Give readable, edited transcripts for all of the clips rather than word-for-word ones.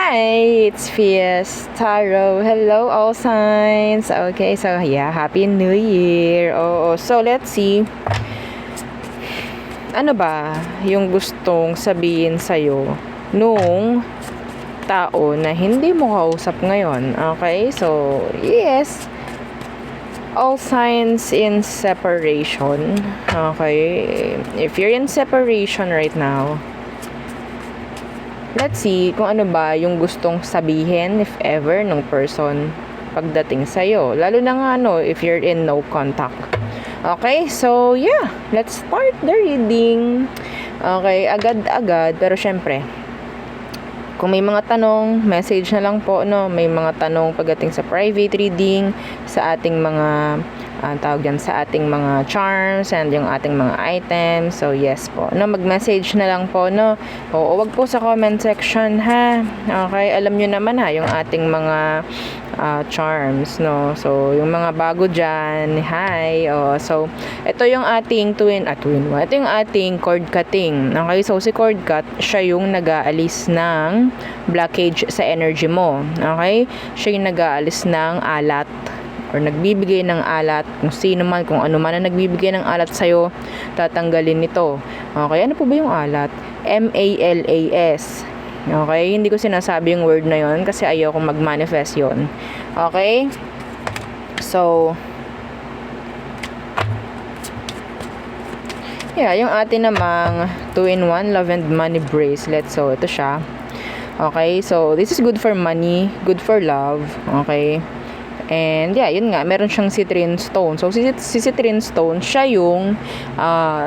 Hi, it's Fies Tarot. Hello, all signs. Okay, so yeah, Happy New Year. So let's see. Ano ba yung gustong sabihin sa'yo nung tao na hindi mo kausap ngayon? Okay, so yes, all signs in separation. Okay, if you're in separation right now, let's see kung ano ba yung gustong sabihin, if ever, ng person pagdating sa'yo. Lalo na nga, if you're in no contact. Okay, so yeah, let's start the reading. Okay, agad-agad. Pero syempre, kung may mga tanong, message na lang po, May mga tanong pagdating sa private reading, sa ating mga tawag dyan, sa ating mga charms and yung ating mga items. So yes po, mag-message na lang po, Oo, wag po sa comment section, ha. Okay, alam nyo naman, yung ating mga charms, So yung mga bago dyan, hi. So ito yung ating ito yung ating cord cutting. Okay, so si cord cut, siya yung nag-aalis ng blockage sa energy mo. Okay, siya yung nag-aalis ng alat or nagbibigay ng alat, kung sino man, kung ano man na nagbibigay ng alat sa'yo, tatanggalin nito. Okay, ano po ba yung alat? MALAS. Okay, hindi ko sinasabi yung word na yon kasi ayoko mag-manifest yon. Okay, so yeah, yung atin namang 2-in-1 love and money bracelet. So ito siya. Okay, so this is good for money, good for love. Okay, and yeah, yun nga, meron siyang citrine stone. So si citrine stone, siya yung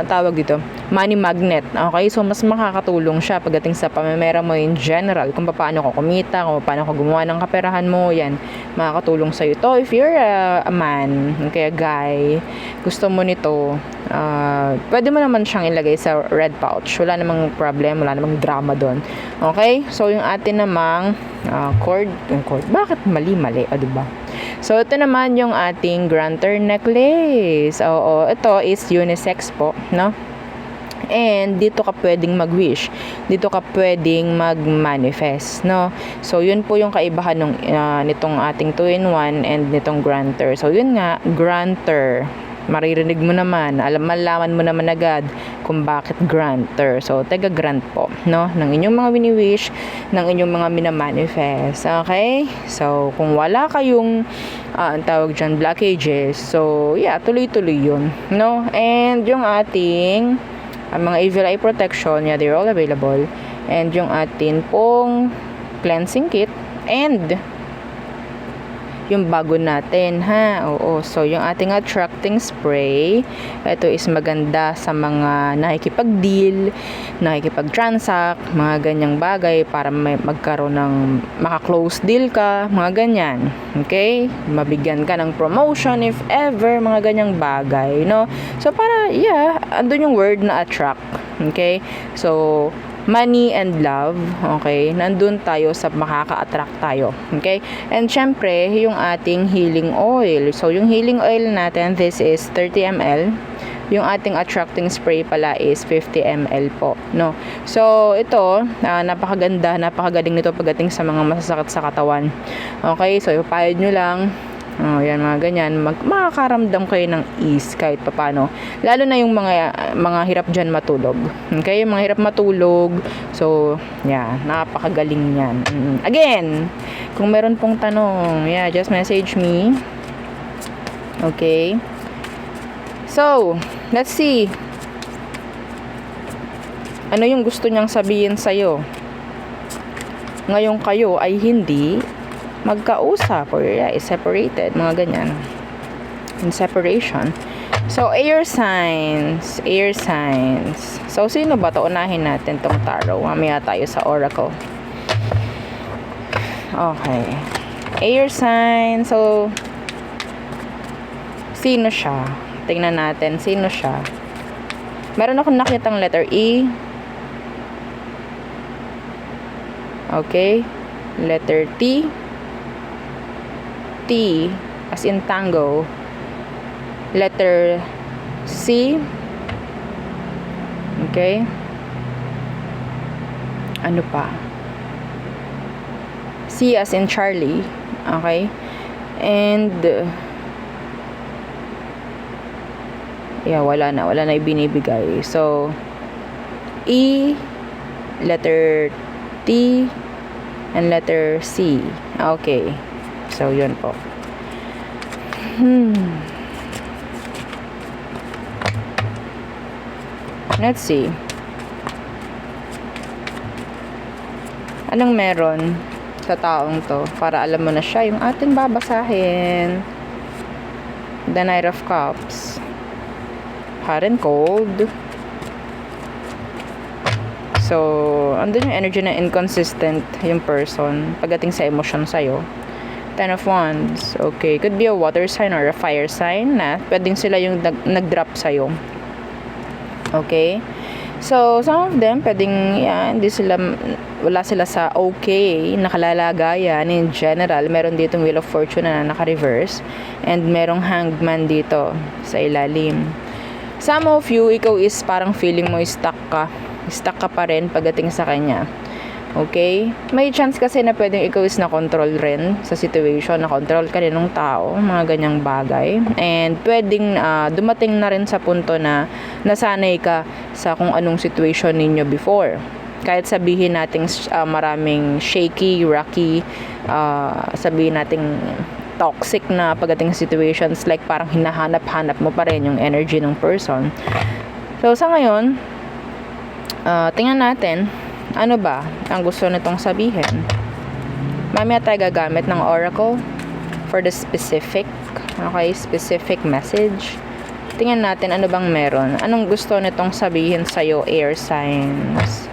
tawag dito, money magnet. Okay, so mas makakatulong siya pagdating sa pamemera mo in general, kung paano ko kumita, kung paano ko gumawa ng kaperahan mo. Yan, makakatulong sa iyo to if you're a man, okay, a guy, gusto mo nito. Pwede mo naman siyang ilagay sa red pouch. Wala namang problem, wala namang drama doon. Okay, so yung atin namang cord, bakit mali, o diba? So, ito naman yung ating granter necklace. Oo, ito is unisex po, And dito ka pwedeng mag-wish. Dito ka pwedeng mag-manifest, So, yun po yung kaibahan nitong ating 2-in-1 and nitong granter. So, yun nga, granter. Maririnig mo naman, malaman mo naman agad kung bakit granter. So, taga-grant po, ng inyong mga wini-wish, ng inyong mga minamanifest. Okay? So, kung wala kayong ang tawag dyan, blockages, so, yeah, tuloy-tuloy yun, And yung ating mga evil eye protection, yeah, they're all available. And yung atin pong cleansing kit and yung bago natin, Oo, so yung ating attracting spray, ito is maganda sa mga nakikipag-deal, nakikipag-transact, mga ganyang bagay para magkaroon ng maka-close deal ka, mga ganyan. Okay? Mabigyan ka ng promotion if ever, mga ganyang bagay, So para, yeah, andun yung word na attract. Okay? So money and love, okay, nandun tayo sa makaka-attract tayo, okay? And syempre, yung ating healing oil. So, yung healing oil natin, this is 30 ml. Yung ating attracting spray pala is 50 ml po, So, ito, napakaganda, napakagaling nito pagdating sa mga masasakit sa katawan. Okay, so, ipapayad nyo lang. Yan, mga ganyan. Makakaramdam kayo ng ease kahit papano. Lalo na yung mga hirap dyan matulog. Okay? Yung mga hirap matulog. So, yeah, napakagaling yan. Again, kung meron pong tanong, yeah, just message me. Okay? So, let's see. Ano yung gusto niyang sabihin sa'yo? Ngayon kayo ay hindi magkausap or is separated, mga ganyan, in separation. So, air signs. So, sino ba to? Unahin natin tong tarot. Mamaya tayo sa oracle. Okay. Air sign. So, sino siya? Tingnan natin, sino siya? Meron akong nakitang letter E. Okay. Letter T as in tango, letter C, okay, ano pa, C as in Charlie. Okay? And yeah, wala na ibinibigay. So E, letter T, and letter C. Okay. So yun po. Let's see. Anong meron sa taong to? Para alam mo na siya yung ating babasahin. The Knight of Cups. Hot and cold. So, andun yung energy na inconsistent yung person pagdating sa emosyon sa'yo. Ten of Wands. Okay. Could be a water sign or a fire sign na pwedeng sila yung nag-drop sa'yo. Okay? So, some of them, pwedeng, wala sila sa okay, nakalalagayan. In general, meron ditong Wheel of Fortune na naka-reverse. And merong Hangman dito sa ilalim. Some of you, ikaw is parang feeling mo stuck ka. Stuck ka pa rin pagdating sa kanya. Okay? May chance kasi na pwedeng ikaw is na-control rin sa situation, na-control ka rin ng tao, mga ganyang bagay. And pwedeng dumating na rin sa punto na nasanay ka sa kung anong situation ninyo before. Kahit sabihin nating maraming shaky, rocky, sabihin nating toxic na pagdating sa situations, like parang hinahanap-hanap mo pa rin yung energy ng person. So, sa ngayon, tingnan natin, ano ba ang gusto nitong sabihin? Mamaya tayo gagamit ng oracle for the specific, okay, specific message. Tingnan natin ano bang meron. Anong gusto nitong sabihin sa'yo, air signs?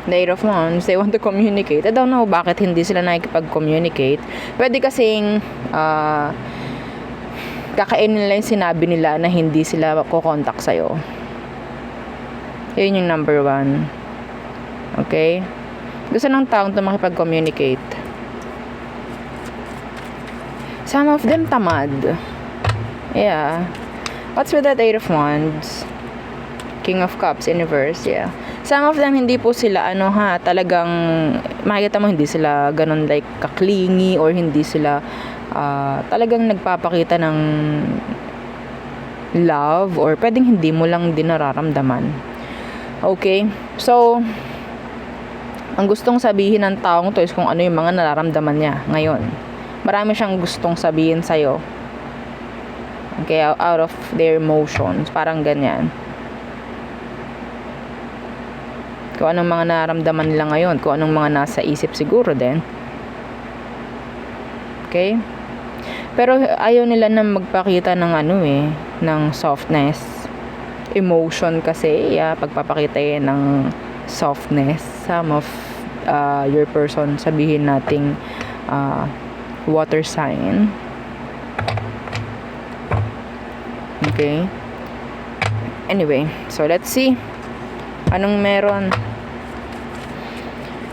The Eight of Wands, they want to communicate. I don't know bakit hindi sila nakikipag-communicate. Pwede kasing kakainin nila yung sinabi nila na hindi sila kukontak sa'yo. Yun yung number 1. Okay? Gusto ng taong to makipag-communicate. Some of them tamad. Yeah. What's with that Eight of Wands? King of Cups in reverse, yeah. Some of them, hindi po sila, talagang, makikita mo, hindi sila ganun like kaklingy or hindi sila talagang nagpapakita ng love or pwedeng hindi mo lang din nararamdaman. Okay? So, ang gustong sabihin ng taong to is kung ano yung mga nararamdaman niya ngayon. Marami siyang gustong sabihin sa'yo. Okay? Out of their emotions. Parang ganyan. Kung anong mga nararamdaman nila ngayon. Kung anong mga nasa isip siguro din. Okay? Pero ayaw nila na magpakita ng ng softness. Emotion kasi, pagpapakita ng softness. Some of your person, sabihin nating water sign. Okay? Anyway, so let's see. Anong meron?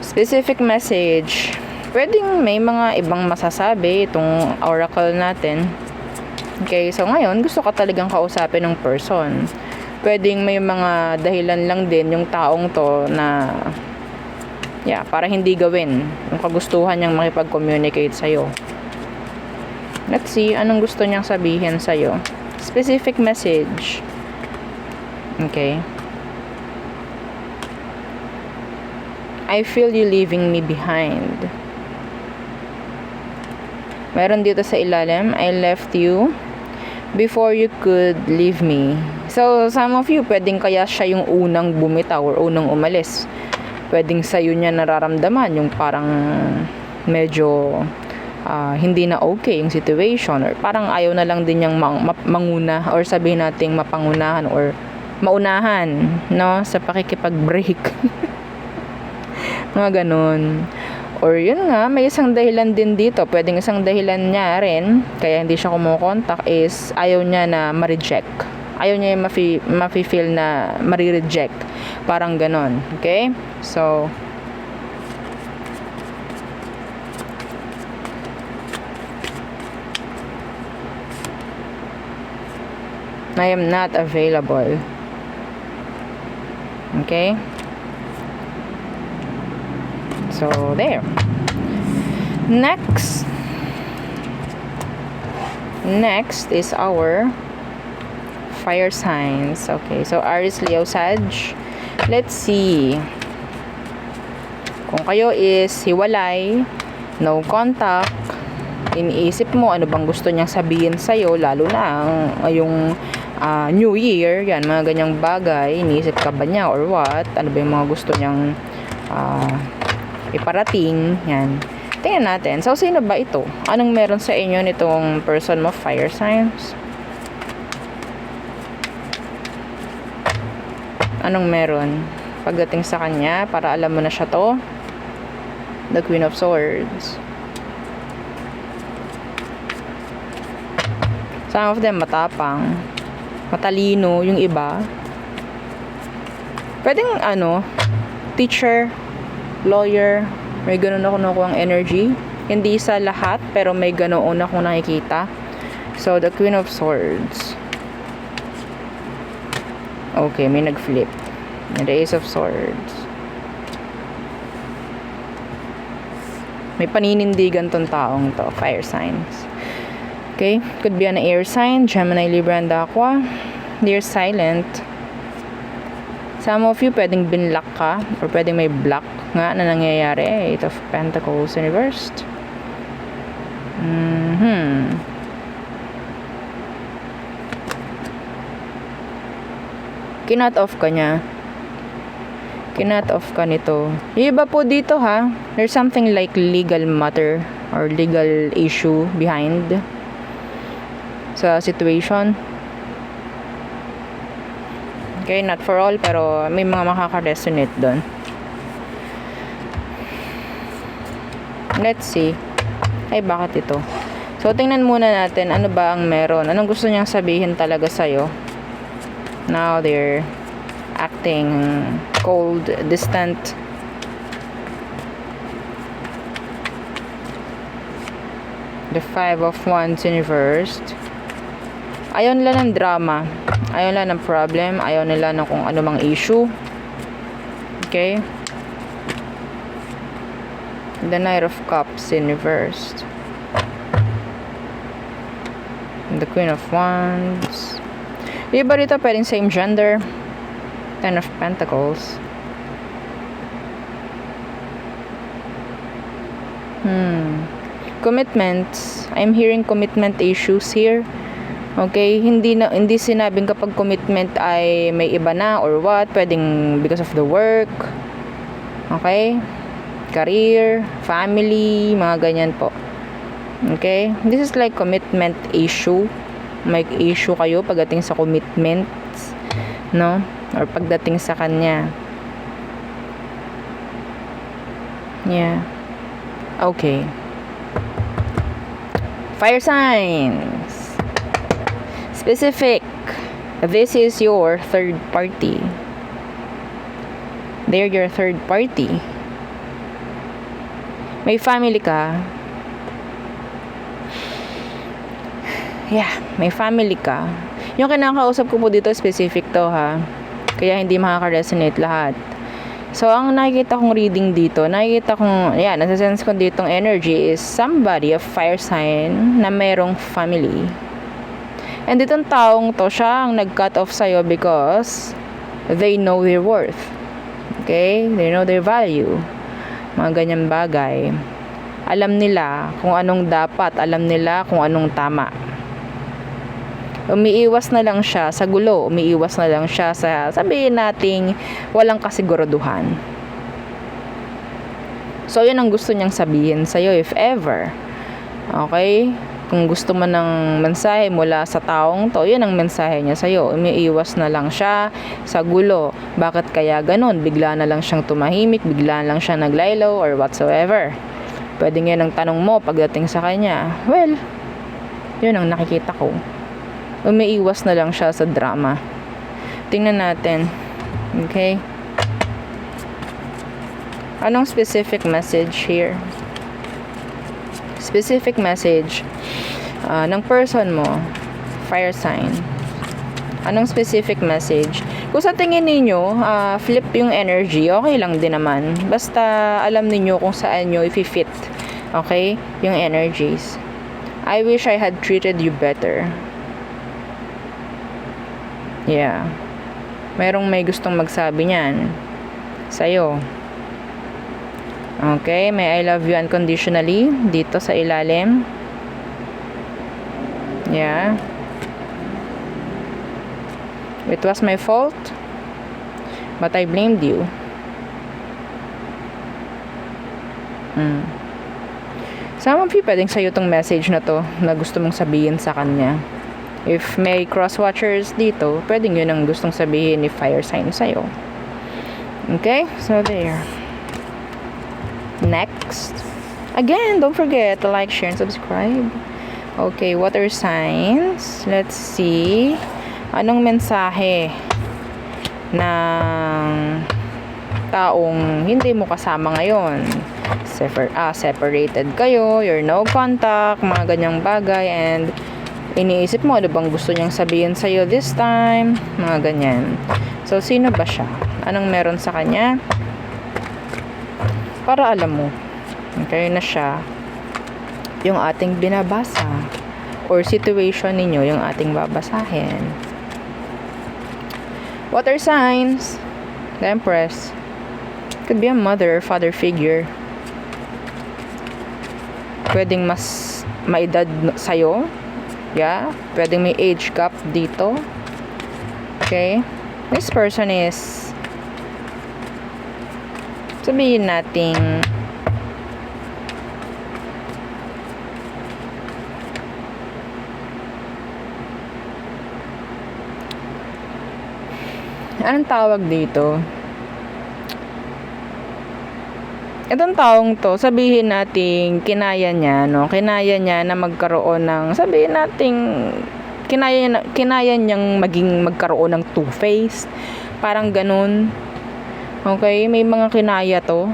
Specific message. Pwedeng may mga ibang masasabi itong oracle natin. Okay, so ngayon, gusto ka talagang kausapin ng person. Pwedeng may mga dahilan lang din yung taong to na para hindi gawin yung kagustuhan niyang makipag-communicate sa'yo. Let's see, anong gusto niyang sabihin sa'yo. Specific message. Okay. I feel you leaving me behind. Meron dito sa ilalim, I left you before you could leave me. So, some of you, pwedeng kaya siya yung unang bumitaw or unang umalis. Pwedeng sa'yo niya nararamdaman yung parang medyo hindi na okay yung situation or parang ayaw na lang din niyang manguna or sabihin nating mapangunahan or maunahan, no? Sa pakikipag-break. Mga ganun. Or yun nga, may isang dahilan din dito. Pwedeng isang dahilan niya rin, kaya hindi siya kumukontak, is ayaw niya na ma-reject. Ayaw niya yung mafe-feel na ma-reject. Parang ganun. Okay? So, I am not available. Okay? So, there. Next is our fire signs. Okay, so Aries, Leo, Sag. Let's see. Kung kayo is hiwalay, no contact, iniisip mo ano bang gusto niyang sabihin sa'yo, lalo na yung New Year, yan, mga ganyang bagay, iniisip ka ba niya or what? Ano ba yung mga gusto niyang iparating? Yan. Tingnan natin. So, sino ba ito? Anong meron sa inyo nitong person mo, fire signs? Anong meron pagdating sa kanya para alam mo na siya to? The Queen of Swords. Some of them matapang, matalino, yung iba pwedeng teacher, lawyer, may ganun ako nakuha ang energy. Hindi sa lahat, pero may ganoon akong nakikita. So, the Queen of Swords. Okay, may nag-flip. And the Ace of Swords. May paninindigan tong taong to, fire signs. Okay, could be an air sign, Gemini, Libra, and Aqua. They're silent. Some of you pwedeng binlock ka, or pwedeng may block nga na nangyayari. Eight of Pentacles reversed. Kinut off ka niya. Kinut off ka nito. Yung iba po dito ha, there's something like legal matter or legal issue behind sa situation. Okay, not for all, pero may mga makaka-resonate doon. Let's see. Ay, bakit ito? So, tingnan muna natin, ano ba ang meron? Anong gusto niyang sabihin talaga sa'yo? Now, they're acting cold, distant. The Five of Wands reversed. Ayaw nila ng drama. Ayaw nila ng problem. Ayaw nila ng kung ano mang issue. Okay? The Knight of Cups reversed. The Queen of Wands. Iba dito pwedeng same gender. Ten of Pentacles. Commitments. I'm hearing commitment issues here. Okay, hindi sinabing kapag commitment ay may iba na or what, pwedeng because of the work. Okay? Career, family, mga ganyan po. Okay? This is like commitment issue. May issue kayo pagdating sa commitments, no? Or pagdating sa kanya. Yeah. Okay. Fire signs. Specific. This is your third party. They're your third party. May family ka. Yeah, may family ka. Yung kinakausap ko po dito, specific to ha. Kaya hindi makaka-resonate lahat. So, ang nakikita kong reading dito, nasa-sense ko ditong energy is somebody, a fire sign, na merong family. And itong taong to, siya ang nag-cut off sa'yo because they know their worth. Okay? They know their value. Mga ganyan bagay. Alam nila kung anong dapat. Alam nila kung anong tama. Umiiwas na lang siya sa gulo. Umiiwas na lang siya sa, sabihin nating, walang kasiguraduhan. So, yun ang gusto niyang sabihin sa'yo if ever. Okay? Kung gusto mo ng mensahe mula sa taong to, yun ang mensahe niya sa'yo. Umiiwas na lang siya sa gulo. Bakit kaya ganun? Bigla na lang siyang tumahimik, bigla na lang siya naglaylo or whatsoever. Pwede nga ng tanong mo pagdating sa kanya. Well, yun ang nakikita ko. Umiiwas na lang siya sa drama. Tingnan natin. Okay? Anong specific message here? Specific message ng person mo, fire sign. Anong specific message? Kung sa tingin ninyo, flip yung energy, okay lang din naman. Basta alam ninyo kung saan nyo i-fit, okay, yung energies. I wish I had treated you better. Yeah. Merong may gustong magsabi niyan sa'yo. Okay, may I love you unconditionally dito sa ilalim. Yeah. It was my fault, but I blamed you. Some of you, pwedeng sa'yo tong message na to na gusto mong sabihin sa kanya. If may cross-watchers dito, pwedeng yun ang gustong sabihin ni fire sign sa'yo. Okay? So, there. Next. Again, don't forget to like, share, and subscribe. Okay, water signs. Let's see. Anong mensahe ng taong hindi mo kasama ngayon? Separated kayo, you're no contact, mga ganyang bagay, and iniisip mo, ano bang gusto niyang sabihin sa'yo this time? Mga ganyan. So, sino ba siya? Anong meron sa kanya? Para alam mo, okay, na siya yung ating binabasa or situation ninyo yung ating babasahin. Water signs, the Empress. Could be a mother or father figure. Pwedeng mas maedad sa'yo. Yeah. Pwedeng may age gap dito. Okay. This person is, sabihin nating, anong tawag dito? Itong taong to, sabihin nating kinaya niya, no? Kinaya niya na magkaroon ng, sabihin nating kinaya niyang magkaroon ng two-faced. Parang ganun. Okay, may mga kinaya to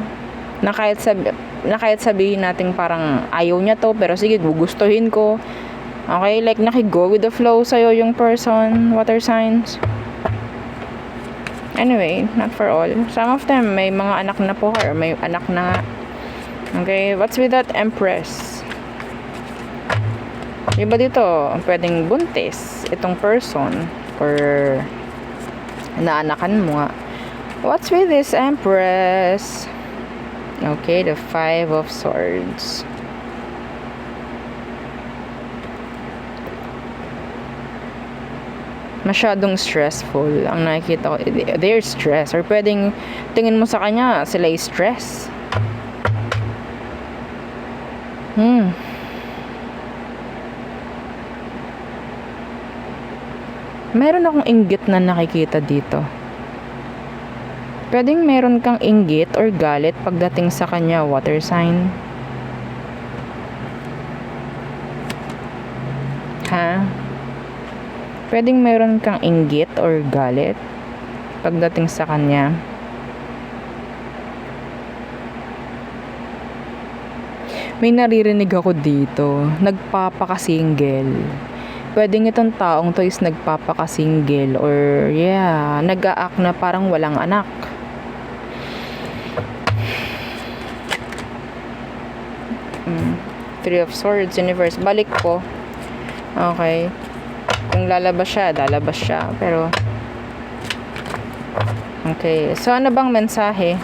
na kahit sabihin nating parang ayaw niya to, pero sige, gugustuhin ko. Okay, like nakigo with the flow sa'yo yung person, water signs. Anyway, not for all. Some of them, may mga anak na po or may anak na. Okay, what's with that Empress? Iba dito, pwedeng buntis itong person or naanakan mo nga. What's with this Empress? Okay, the Five of Swords. Masyadong stressful ang nakikita ko. They're stressed, or pwedeng tingin mo sa kanya sila'y stress. Meron akong inggit na nakikita dito. Pwedeng meron kang inggit or galit pagdating sa kanya, water sign. Pwedeng meron kang inggit or galit pagdating sa kanya. May naririnig ako dito, nagpapakasingle. Pwedeng itong taong to is nagpapakasingle or nag-a-act na parang walang anak. Three of Swords, Universe. Balik ko. Okay. Kung lalabas siya. Pero, okay. So, ano bang mensahe?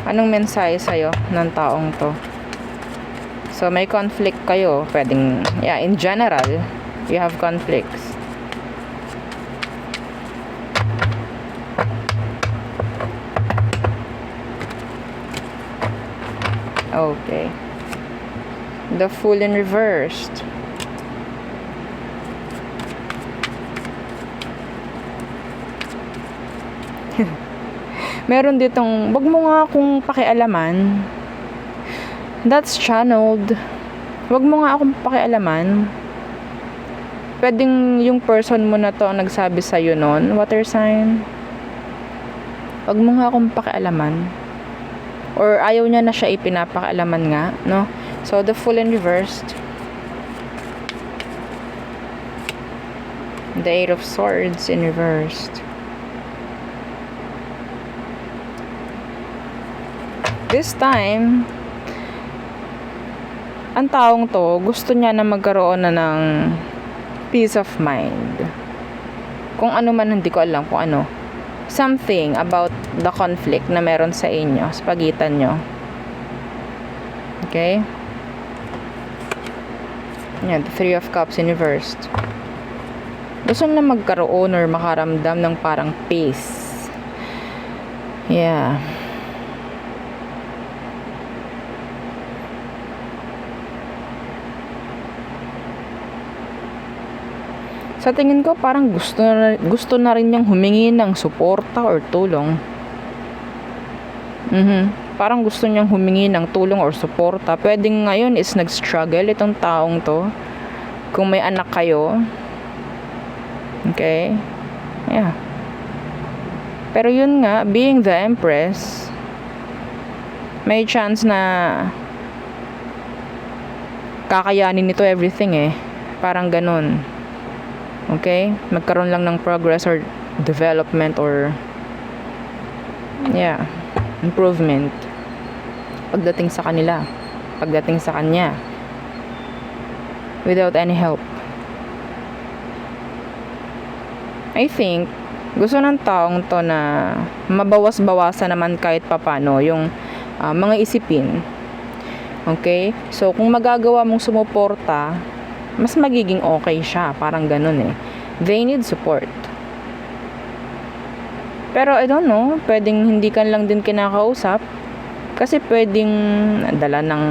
Anong mensahe sa'yo ng taong to? So, may conflict kayo. Pwedeng, in general, you have conflicts. Okay. The Fool in reversed. Meron ditong, wag mo nga akong pakialaman. That's channeled. Wag mo nga akong pakialaman. Pwedeng yung person mo na to ang nagsabi sa'yo nun, water sign. Wag mo nga akong pakialaman. Or ayaw niya na siya ipinapakialaman nga, no? So, the Fool in reversed. The Eight of Swords in reversed. this time, ang taong to, gusto niya na magkaroon na ng peace of mind. Kung ano man, hindi ko alam kung ano. Something about the conflict na meron sa inyo, sa pagitan nyo. Okay? Yan, the Three of Cups in reversed. Gusto na magkaroon or makaramdam ng parang peace. Yeah. Sa tingin ko parang gusto na rin niyang humingi ng suporta or tulong. Parang gusto niyang humingi ng tulong or suporta. Pwedeng ngayon is nag-struggle itong taong to. Kung may anak kayo. Okay? Yeah. Pero yun nga, being the Empress, may chance na kakayanin nito everything eh. Parang ganun. Okay? Magkaroon lang ng progress or development or yeah, improvement pagdating sa kanila, pagdating sa kanya, without any help. I think gusto ng taong to na mabawas-bawasan naman kahit papano yung mga isipin. Okay? So kung magagawa mong sumuporta, mas magiging okay siya. Parang ganun eh. They need support. Pero I don't know, pwedeng hindi ka lang din kinakausap. Kasi pwedeng dala ng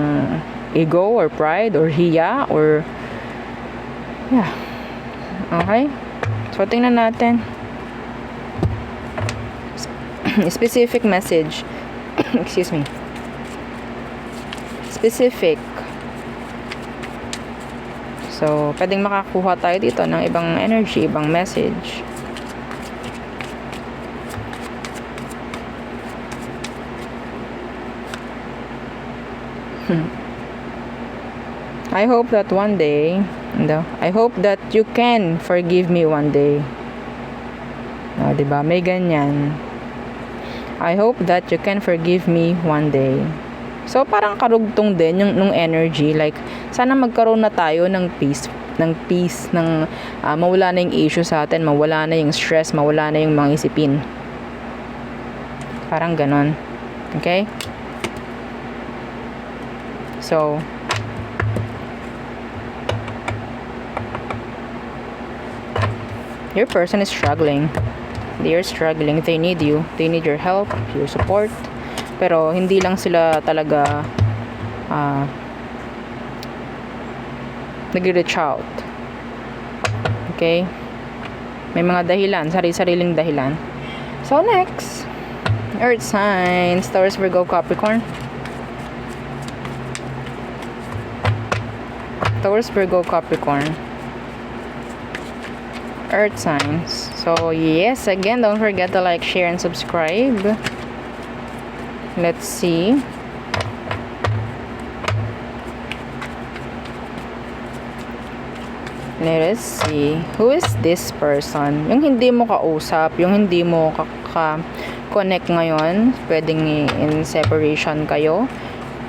ego or pride or hiya or yeah. Okay? So tingnan natin. Specific message. Excuse me. Specific. So, pwedeng makakuha tayo dito ng ibang energy, ibang message. I hope that one day, I hope that you can forgive me one day. No, diba? May ganyan. I hope that you can forgive me one day. So, parang karugtong din yung nung energy. Like, sana magkaroon na tayo ng peace, ng mawala na yung issue sa atin, mawala na yung stress, mawala na yung mga isipin. Parang ganon. Okay? So, your person is struggling. They are struggling. They need you. They need your help, your support. Pero hindi lang sila talaga nag-reach out. Okay? May mga dahilan, sariling dahilan. So next, Earth signs, Taurus, Virgo, Capricorn. Taurus, Virgo, Capricorn. Earth signs. So yes, again, don't forget to like, share, and subscribe. Let's see. Let us see. Who is this person? Yung hindi mo kausap, yung hindi mo connect ngayon, pwedeng in separation kayo,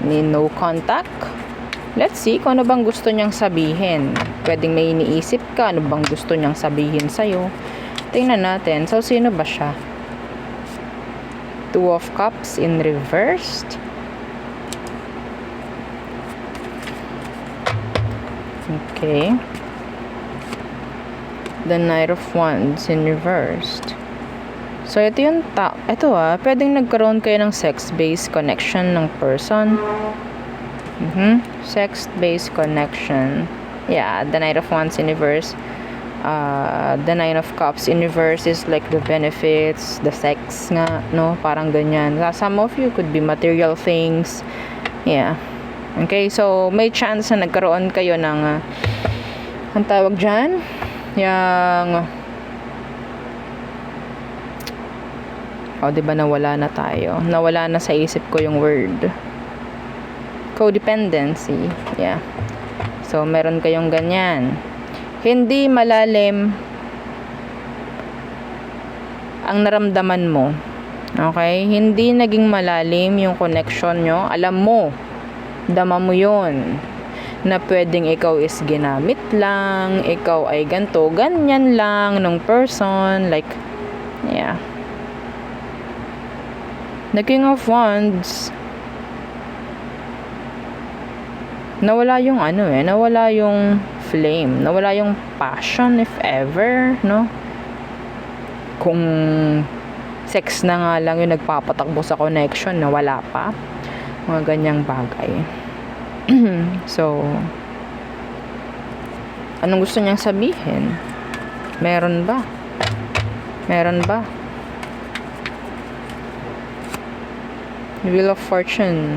ni no contact. Let's see kung ano bang gusto niyang sabihin. Pwedeng may iniisip ka, ano bang gusto niyang sabihin sa'yo. Tingnan natin. So, sino ba siya? Two of Cups in reversed. Okay. The Knight of Wands in reversed. So, ito yung pwedeng nagkaroon kayo ng sex-based connection ng person. Sex-based connection. Yeah, the Knight of Wands in reverse. The Nine of Cups in reverse is like the benefits, the sex nga, no? Parang ganyan. Some of you could be material things. Yeah. Okay, so may chance na nagkaroon kayo ng ang tawag dyan? Yang diba nawala na tayo? Nawala na sa isip ko yung word. Codependency. Yeah. So, meron kayong ganyan. Hindi malalim ang naramdaman mo Okay? Hindi naging malalim yung connection nyo. Alam mo, dama mo yun, na pwedeng ikaw is ginamit lang, ikaw ay ganto, ganyan lang nung person, like, yeah. The King of Wands, nawala yung nawala yung flame, nawala yung passion if ever, no? Kung sex na nga lang yung nagpapatakbo sa connection, nawala pa. Mga ganyang bagay. So, anong gusto niyang sabihin? Meron ba? Meron ba? Wheel of Fortune.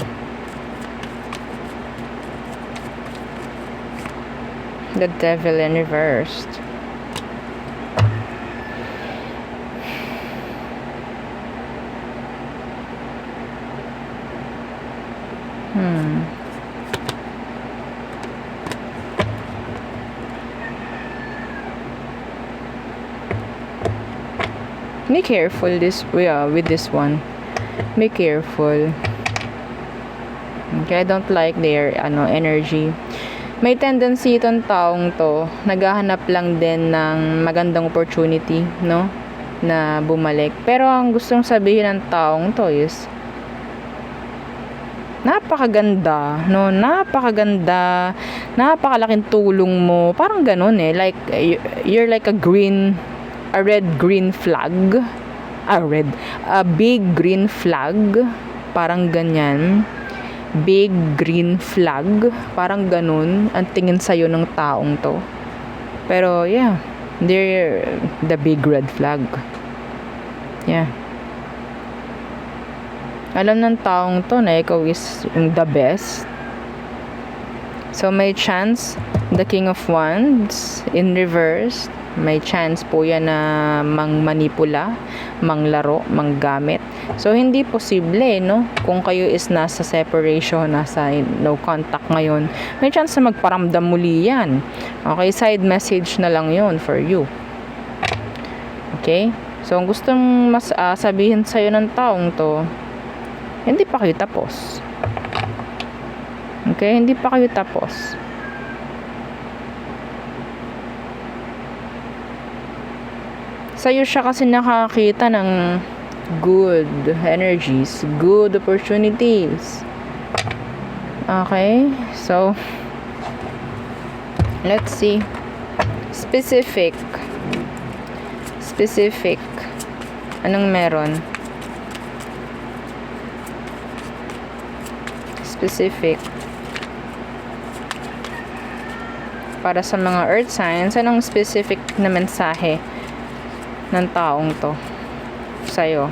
The Devil in reversed. Be careful with this one. Be careful. Okay, I don't like their energy. May tendency itong taong to, naghahanap lang din ng magandang opportunity, no? Na bumalik. Pero ang gustong sabihin ng taong to is, napakaganda, no? Napakaganda, napakalaking tulong mo. Parang ganun like, you're like a red-green flag. A big green flag. Parang ganyan. Big green flag. Parang ganun ang tingin sa'yo ng taong to. Pero, yeah. They're the big red flag. Yeah. Alam ng taong to na ikaw is the best. So, may chance, the King of Wands in reverse, may chance po yan na mangmanipula, manglaro, manggamit. So, hindi posible, no? Kung kayo is nasa separation, nasa no contact ngayon, may chance na magparamdam muli yan. Okay, side message na lang yon for you. Okay? So, ang gustong sabihin sa'yo ng taong to, hindi pa kayo tapos. Okay? Hindi pa kayo tapos. Sa'yo siya kasi nakakita ng good energies, good opportunities. Okay? So, let's see. Specific. Anong meron? Specific. Para sa mga earth signs, anong specific na mensahe ng taong to sa'yo?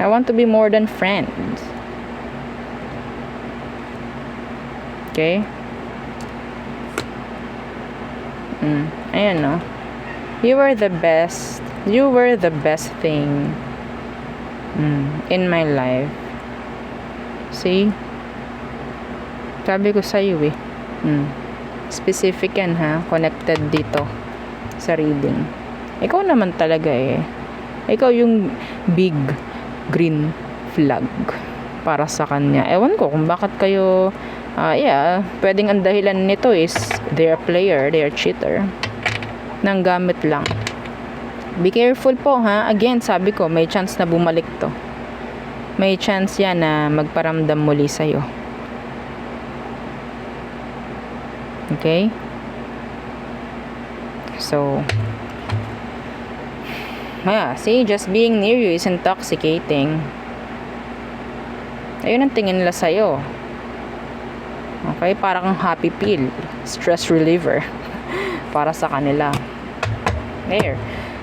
I want to be more than friends. Okay? Ayan, no? You were the best. You were the best thing in my life. See? Sabi ko sa'yo specific yan, ha? Connected dito sa reading. Ikaw naman talaga Ikaw yung big green flag para sa kanya. Ewan ko kung bakit kayo pwedeng ang dahilan nito is they're a player, they're a cheater. Nang gamit lang. Be careful po, ha? Again, sabi ko, may chance na bumalik to. May chance yan na magparamdam muli sa'yo. Okay? So, see, just being near you is intoxicating. Ayun ang tingin nila sa'yo. Okay? Parang kang happy pill. Stress reliever. Para sa kanila. There.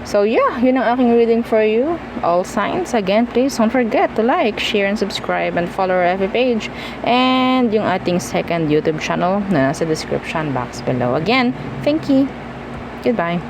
So, yeah, yun ang aking reading for you. All signs. Again, please don't forget to like, share, and subscribe, and follow our FB page. And yung ating second YouTube channel na nasa description box below. Again, thank you. Goodbye.